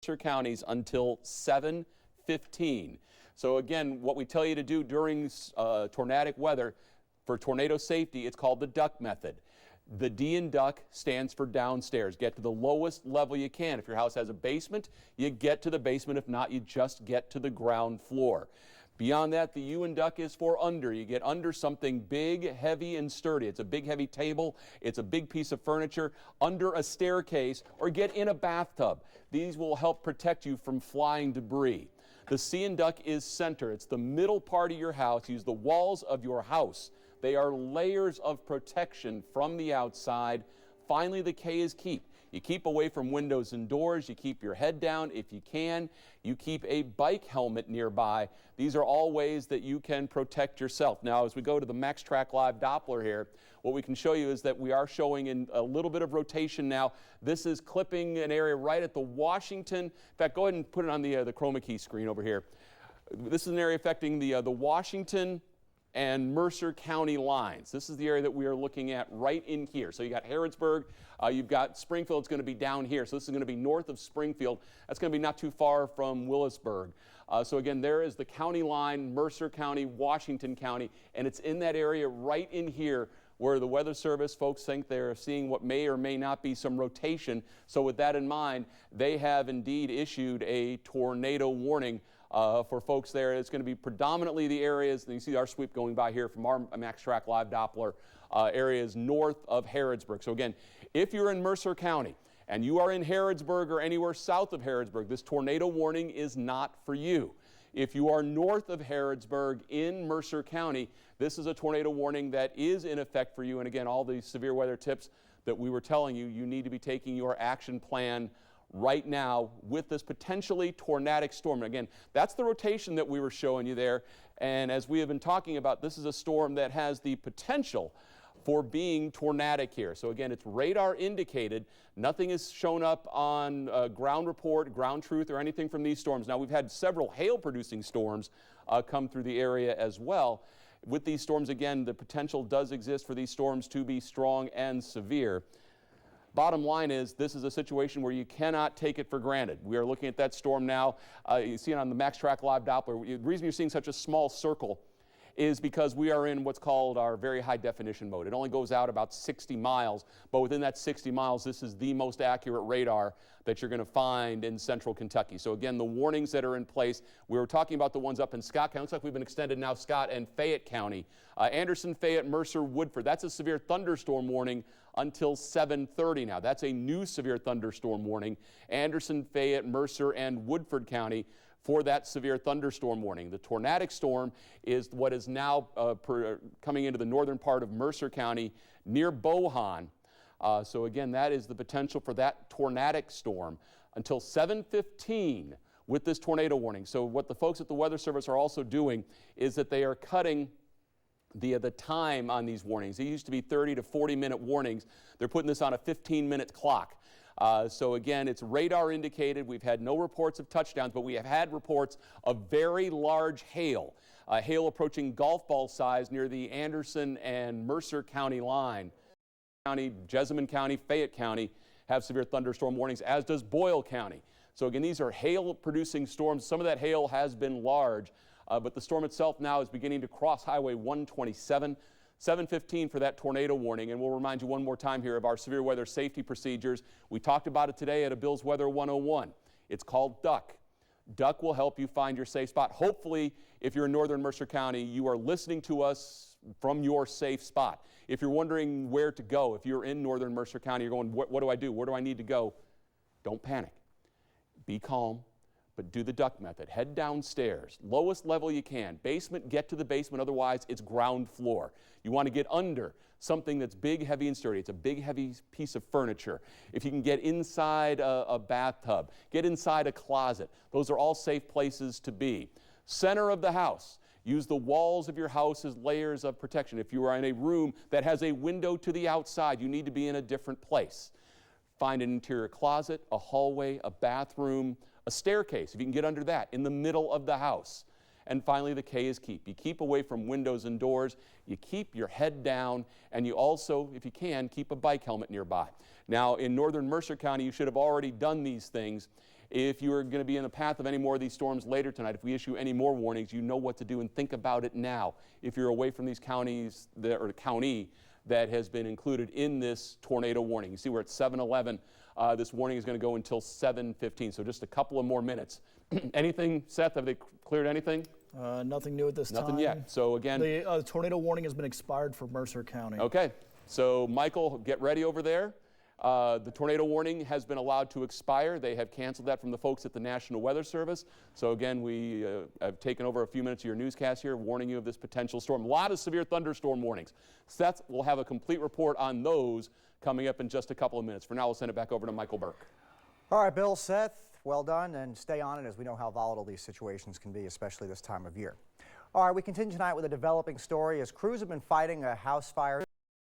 Mercer counties until 7:15. So again, what we tell you to do during tornadic weather for tornado safety, it's called the duck method. The D in duck stands for downstairs. Get to the lowest level you can. If your house has a basement, you get to the basement. If not, you just get to the ground floor. Beyond that, the U in duck is for under. You get under something big, heavy, and sturdy. It's a big, heavy table. It's a big piece of furniture, under a staircase, or get in a bathtub. These will help protect you from flying debris. The C in duck is center. It's the middle part of your house. Use the walls of your house. They are layers of protection from the outside. Finally, the K is keep. You keep away from windows and doors. You keep your head down if you can. You keep a bike helmet nearby. These are all ways that you can protect yourself. Now, as we go to the MaxTrack Live Doppler here, what we can show you is that we are showing in a little bit of rotation now. This is clipping an area right at the Washington. In fact, go ahead and put it on the chroma key screen over here. This is an area affecting the Washington and Mercer County lines. This is the area that we are looking at right in here. So you got Harrodsburg, you've got Springfield's going to be down here. So this is going to be north of Springfield. That's going to be not too far from Willisburg. So again, there is the county line, Mercer County, Washington County, and it's in that area right in here where the Weather Service folks think they're seeing what may or may not be some rotation. So with that in mind, they have indeed issued a tornado warning for folks there. It's going to be predominantly the areas, and you see our sweep going by here from our MaxTrack Live Doppler areas north of Harrodsburg. So again, if you're in Mercer County and you are in Harrodsburg or anywhere south of Harrodsburg, this tornado warning is not for you. If you are north of Harrodsburg in Mercer County, this is a tornado warning that is in effect for you. And again, all the severe weather tips that we were telling you, you need to be taking your action plan right now with this potentially tornadic storm. And again, that's the rotation that we were showing you there. And as we have been talking about, this is a storm that has the potential for being tornadic here. So again, it's radar indicated. Nothing is shown up on ground report, ground truth, or anything from these storms. Now, we've had several hail-producing storms come through the area as well. With these storms, again, the potential does exist for these storms to be strong and severe. Bottom line is, this is a situation where you cannot take it for granted. We are looking at that storm now. You see it on the MaxTrack Live Doppler. The reason you're seeing such a small circle is because we are in what's called our very high definition mode. It only goes out about 60 miles, but within that 60 miles, this is the most accurate radar that you're going to find in central Kentucky. So again, the warnings that are in place, we were talking about the ones up in Scott County. Looks like we've been extended now Scott and Fayette County. Anderson, Fayette, Mercer, Woodford. That's a severe thunderstorm warning until 7:30 now. That's a new severe thunderstorm warning. Anderson, Fayette, Mercer, and Woodford County for that severe thunderstorm warning. The tornadic storm is what is now coming into the northern part of Mercer County near Bohan. So again, that is the potential for that tornadic storm until 7:15 with this tornado warning. So what the folks at the Weather Service are also doing is that they are cutting the time on these warnings. They used to be 30 to 40-minute warnings. They're putting this on a 15-minute clock. So again, it's radar indicated. We've had no reports of touchdowns, but we have had reports of very large hail. Hail approaching golf ball size near the Anderson and Mercer County line. Jessamine County, Fayette County have severe thunderstorm warnings, as does Boyle County. So again, these are hail-producing storms. Some of that hail has been large, but the storm itself now is beginning to cross Highway 127. 7:15 for that tornado warning, and we'll remind you one more time here of our severe weather safety procedures. We talked about it today at a Bill's Weather 101. It's called Duck. Duck will help you find your safe spot. Hopefully, if you're in northern Mercer County, you are listening to us from your safe spot. If you're wondering where to go, if you're in northern Mercer County, you're going, what do I do? Where do I need to go? Don't panic. Be calm. But do the duck method. Head downstairs, lowest level you can. Basement, get to the basement, otherwise it's ground floor. You want to get under something that's big, heavy, and sturdy. It's a big, heavy piece of furniture. If you can get inside a bathtub, get inside a closet. Those are all safe places to be. Center of the house. Use the walls of your house as layers of protection. If you are in a room that has a window to the outside, you need to be in a different place. Find an interior closet, a hallway, a bathroom, a staircase, if you can get under that, in the middle of the house. And finally, the K is keep. You keep away from windows and doors, you keep your head down, and you also, if you can, keep a bike helmet nearby. Now, in northern Mercer County, you should have already done these things. If you're going to be in the path of any more of these storms later tonight, if we issue any more warnings, you know what to do, and think about it now. If you're away from these counties, or the county that has been included in this tornado warning. You see we're at 7:11. This warning is going to go until 7:15, so just a couple of more minutes. Anything, Seth? Have they cleared anything? Nothing new at this time. Nothing yet. So again, the tornado warning has been expired for Mercer County. Okay. So Michael, get ready over there. The tornado warning has been allowed to expire. They have canceled that from the folks at the National Weather Service. So again, we have taken over a few minutes of your newscast here, warning you of this potential storm. A lot of severe thunderstorm warnings. Seth will have a complete report on those coming up in just a couple of minutes. For now, we'll send it back over to Michael Burke. All right, Bill, Seth, well done, and stay on it as we know how volatile these situations can be, especially this time of year. All right, we continue tonight with a developing story as crews have been fighting a house fire.